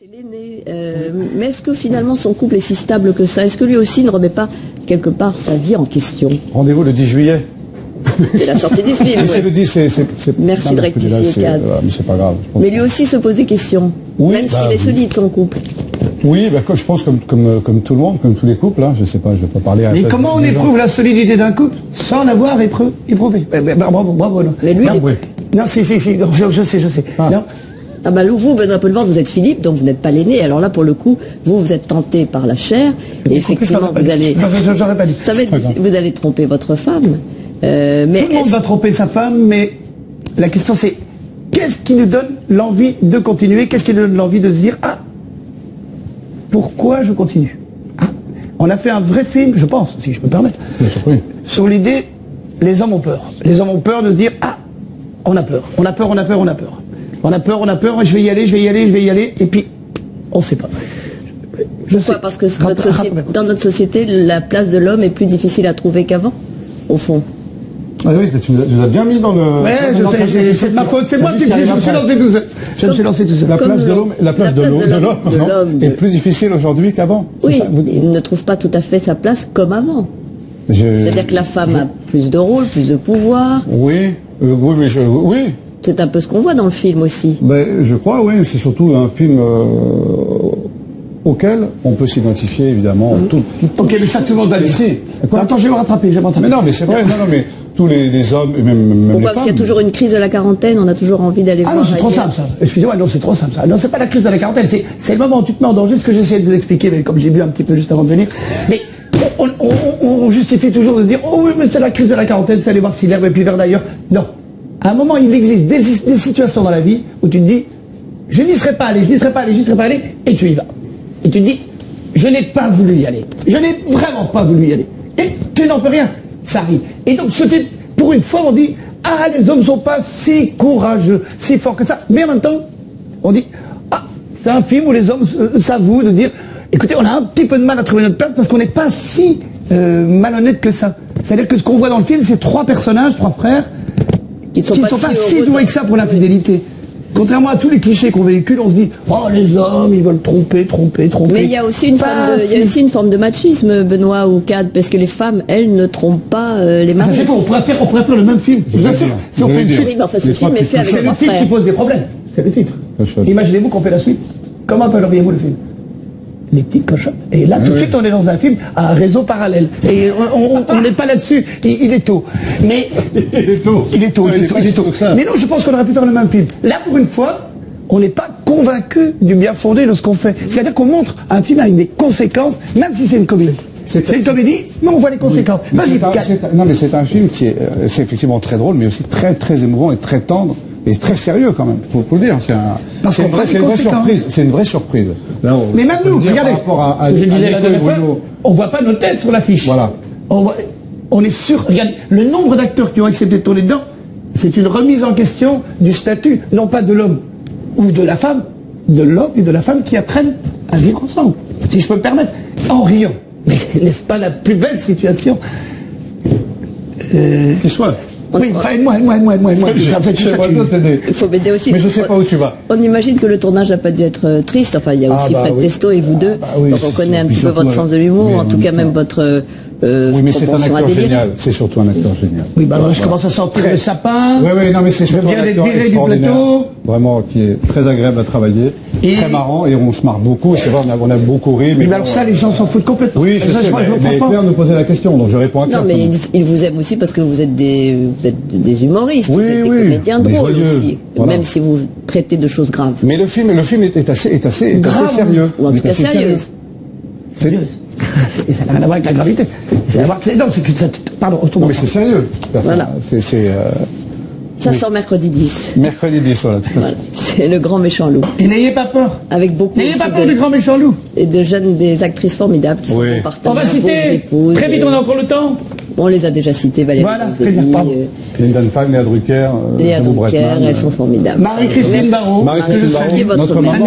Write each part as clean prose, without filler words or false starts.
C'est l'aîné. Mais est-ce que finalement son couple est si stable que ça? Est-ce que lui aussi ne remet pas quelque part sa vie en question? Rendez-vous le 10 juillet. C'est la sortie du film. Mais c'est le 10, c'est... Merci de rectifier, Cad. Mais c'est pas grave. Mais lui aussi se pose des questions. Oui, même s'il est solide, son couple. Oui, je pense comme tout le monde, comme tous les couples. Hein, je sais pas, je vais pas parler à... Mais comment on éprouve la solidité d'un couple sans l'avoir éprouvé? Bravo, non. Mais lui, non, si, je sais. Ah. Non. Ah bah vous, Benoît Poelvoorde, vous êtes Philippe, donc vous n'êtes pas l'aîné. Alors là, pour le coup, vous êtes tenté par la chair. Et effectivement, vous allez... J'aurais pas dit. Vous allez tromper votre femme. Mais tout le monde va tromper sa femme, mais la question c'est qu'est-ce qui nous donne l'envie de continuer? Qu'est-ce qui nous donne l'envie de se dire ah, pourquoi je continue? On a fait un vrai film, je pense, si je peux me permettre, sur l'idée les hommes ont peur. Les hommes ont peur de se dire ah, on a peur, je vais y aller, et puis on ne sait pas. Pourquoi? Parce que dans notre société, la place de l'homme est plus difficile à trouver qu'avant, au fond. Ah oui, tu nous as bien mis dans le... Ouais, je sais, c'est de ma faute, c'est moi qui me suis lancé tout seul. Je me suis lancé tout seul. La place de l'homme est plus difficile aujourd'hui qu'avant. Oui, il ne trouve pas tout à fait sa place comme avant. C'est-à-dire que la femme a plus de rôle, plus de pouvoir. Oui. C'est un peu ce qu'on voit dans le film aussi. Ben, je crois, oui. C'est surtout un film auquel on peut s'identifier, évidemment. Ok, mais ça, tout le monde va le dire. Attends, je vais me rattraper. Mais non, mais c'est vrai. Non, mais tous les hommes, et même pourquoi? les femmes. Parce qu'il y a toujours une crise de la quarantaine, on a toujours envie d'aller voir. Ah non, c'est trop simple ça. Excusez-moi, non, c'est trop simple ça. Non, c'est pas la crise de la quarantaine, c'est le moment où tu te mets en danger, ce que j'essaie de vous expliquer, mais comme j'ai bu un petit peu juste avant de venir. Mais on justifie toujours de se dire, oh oui, mais c'est la crise de la quarantaine, c'est aller voir si l'herbe est plus verte d'ailleurs. Non. À un moment, il existe des situations dans la vie où tu te dis, je n'y serais pas allé, et tu y vas. Et tu te dis, je n'ai pas voulu y aller. Je n'ai vraiment pas voulu y aller. Et tu n'en peux rien. Ça arrive. Et donc, pour une fois, on dit, ah, les hommes ne sont pas si courageux, si forts que ça. Mais en même temps, on dit, ah, c'est un film où les hommes s'avouent de dire, écoutez, on a un petit peu de mal à trouver notre place parce qu'on n'est pas si malhonnête que ça. C'est-à-dire que ce qu'on voit dans le film, c'est trois personnages, trois frères, qui ne sont pas si doués que ça pour l'infidélité. Contrairement à tous les clichés qu'on véhicule, on se dit oh les hommes ils veulent tromper. Mais il y a aussi une forme de machisme, Benoît ou Cad, parce que les femmes elles ne trompent pas les maris. C'est faux, on pourrait faire le même film. Je vous assure. Si on fait une suite, oui, mais enfin ce film est fait avec c'est le titre qui pose des problèmes. C'est le titre. Imaginez-vous qu'on fait la suite. Comment appelleriez-vous le film? Les petites cochons. Et là, tout de suite, on est dans un film à un réseau parallèle. Et on n'est pas là-dessus. Il est tôt. Mais il est tôt. Mais non, je pense qu'on aurait pu faire le même film. Là, pour une fois, on n'est pas convaincu du bien fondé de ce qu'on fait. C'est-à-dire qu'on montre un film avec des conséquences, même si c'est une comédie. C'est une comédie, mais on voit les conséquences. Non, mais c'est un film qui est effectivement très drôle, mais aussi très, très émouvant et très tendre. Et très sérieux quand même, faut le dire. C'est une vraie surprise. Là, mais même nous, regardez, je disais la dernière fois, on voit pas nos têtes sur l'affiche. Voilà. On est sûr, regarde, le nombre d'acteurs qui ont accepté de tourner dedans, c'est une remise en question du statut, non pas de l'homme ou de la femme, de l'homme et de la femme qui apprennent à vivre ensemble, si je peux me permettre, en riant. Mais n'est-ce pas la plus belle situation qui soit? Oui, aide-moi. Il faut m'aider aussi. Mais je ne sais pas où tu vas. On imagine que le tournage n'a pas dû être triste. Enfin, il y a aussi Fred Testo et vous deux. Donc on connaît un petit peu votre sens de l'humour, en tout cas même votre oui, mais c'est un acteur génial. C'est surtout un acteur génial. Oui, bah je commence à sentir le sapin. Oui, non, mais c'est surtout un acteur extraordinaire. Vraiment, qui est très agréable à travailler. Très marrant, et on se marre beaucoup. C'est vrai, on a beaucoup ri. Mais alors ça, les gens s'en foutent complètement. Oui, je sais, mais Claire nous posait la question, donc je réponds à Claire. Non, mais il vous aime aussi parce que vous êtes des humoristes, vous êtes des comédiens drôles aussi, même si vous traitez de choses graves. Mais le film est assez sérieux. Ou en tout cas sérieuse. Sérieuse. Et ça n'a rien à voir avec la gravité. Non, c'est que ça... Pardon, autrement. Mais c'est sérieux. Voilà. Ça sort mercredi 10. Mercredi 10, voilà. C'est Le Grand Méchant Loup. Et n'ayez pas peur. Avec beaucoup n'ayez pas peur du Grand Méchant Loup. Et des actrices formidables qui sont partenaires. On va citer, très vite, on a encore le temps. On les a déjà cités, Valérie. Voilà, très bien, pardon. Linda Fag, Léa Drucker, elles sont formidables. Marie-Christine Barrault. Notre maman.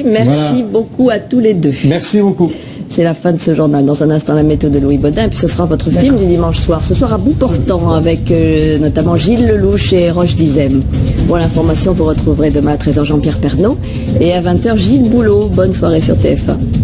Merci beaucoup à tous les deux. Merci beaucoup. C'est la fin de ce journal. Dans un instant, la météo de Louis Baudin. Et puis ce sera votre film du dimanche soir. Ce soir à bout portant avec notamment Gilles Lelouch et Roche Dizem. Pour l'information, vous retrouverez demain à 13h Jean-Pierre Pernaut. Et à 20h, Gilles Boulot. Bonne soirée sur TF1.